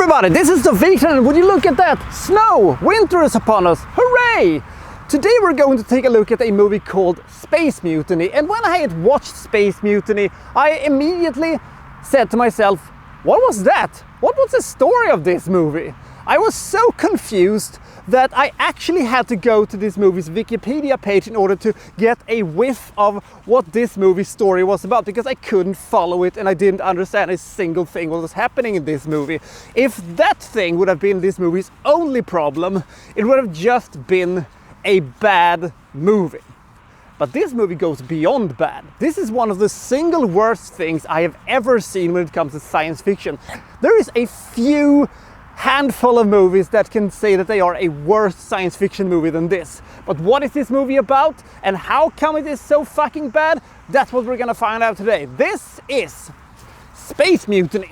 everybody, this is the Wikstrand, and would you look at that? Snow! Winter is upon us! Hooray! Today we're going to take a look at a movie called Space Mutiny, and when I had watched Space Mutiny, I immediately said to myself, what was that? What was the story of this movie? I was so confused that I actually had to go to this movie's Wikipedia page in order to get a whiff of what this movie's story was about, because I couldn't follow it and I didn't understand a single thing what was happening in this movie. If that thing would have been this movie's only problem, it would have just been a bad movie. But this movie goes beyond bad. This is one of the single worst things I have ever seen when it comes to science fiction. There is a few handful of movies that can say that they are a worse science fiction movie than this. But what is this movie about and how come it is so fucking bad? That's what we're gonna find out today. This is Space Mutiny.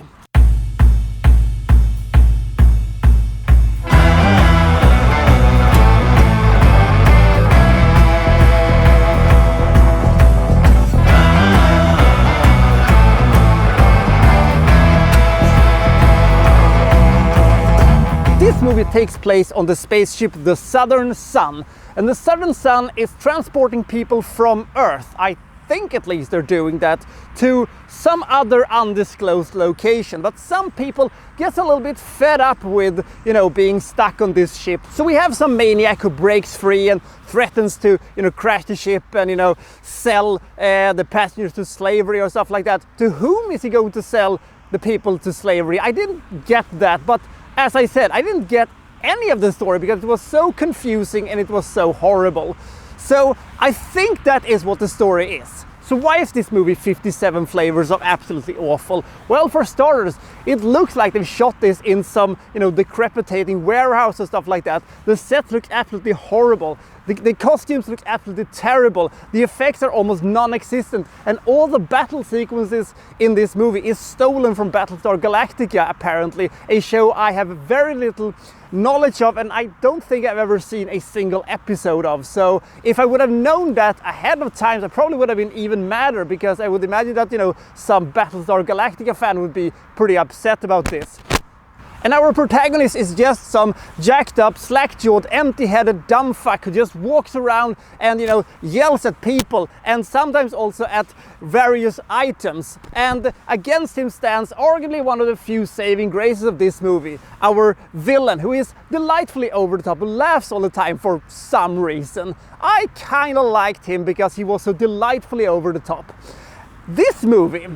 This movie takes place on the spaceship the Southern Sun, and the Southern Sun is transporting people from Earth, I think at least they're doing that, to some other undisclosed location. But some people get a little bit fed up with, being stuck on this ship. So we have some maniac who breaks free and threatens to, crash the ship and, sell the passengers to slavery or stuff like that. To whom is he going to sell the people to slavery? I didn't get that, but as I said, I didn't get any of the story because it was so confusing and it was so horrible. So I think that is what the story is. So why is this movie 57 flavors of absolutely awful? Well, for starters, it looks like they've shot this in some, decrepitating warehouse and stuff like that. The set looks absolutely horrible. The costumes look absolutely terrible. The effects are almost non-existent. And all the battle sequences in this movie is stolen from Battlestar Galactica, apparently. A show I have very little knowledge of and I don't think I've ever seen a single episode of. So if I would have known that ahead of time, I probably would have been even madder, because I would imagine that, some Battlestar Galactica fan would be pretty upset about this. And our protagonist is just some jacked up, slack-jawed, empty-headed dumb fuck who just walks around and, yells at people and sometimes also at various items. And against him stands arguably one of the few saving graces of this movie, our villain, who is delightfully over the top, who laughs all the time for some reason. I kind of liked him because he was so delightfully over the top. This movie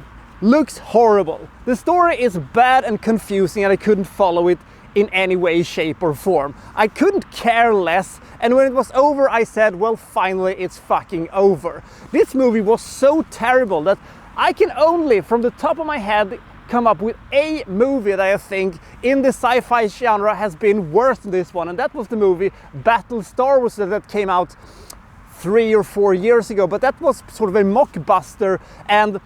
looks horrible. The story is bad and confusing and I couldn't follow it in any way, shape or form. I couldn't care less, and when it was over I said, well, finally it's fucking over. This movie was so terrible that I can only from the top of my head come up with a movie that I think in the sci-fi genre has been worse than this one, and that was the movie Battlestar Wars that came out 3 or 4 years ago. But that was sort of a mockbuster and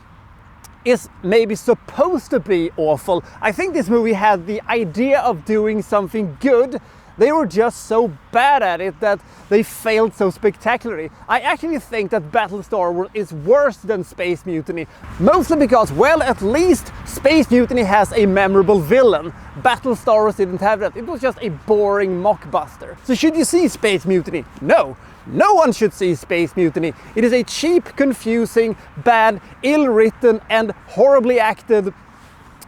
is maybe supposed to be awful. I think this movie had the idea of doing something good. They were just so bad at it that they failed so spectacularly. I actually think that Battlestar Wars is worse than Space Mutiny, mostly because, well, at least Space Mutiny has a memorable villain. Battlestar Wars didn't have that. It was just a boring mockbuster. So should you see Space Mutiny? No. No one should see Space Mutiny. It is a cheap, confusing, bad, ill-written and horribly acted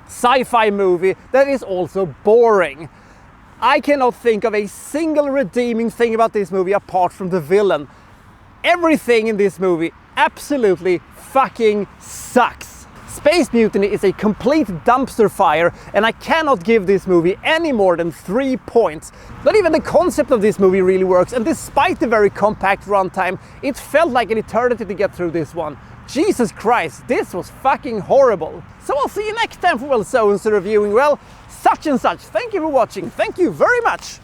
sci-fi movie that is also boring. I cannot think of a single redeeming thing about this movie apart from the villain. Everything in this movie absolutely fucking sucks. Space Mutiny is a complete dumpster fire and I cannot give this movie any more than 3 points. Not even the concept of this movie really works, and despite the very compact runtime, it felt like an eternity to get through this one. Jesus Christ, this was fucking horrible. So I'll see you next time for so-and-so reviewing, well, such and such. Thank you for watching. Thank you very much.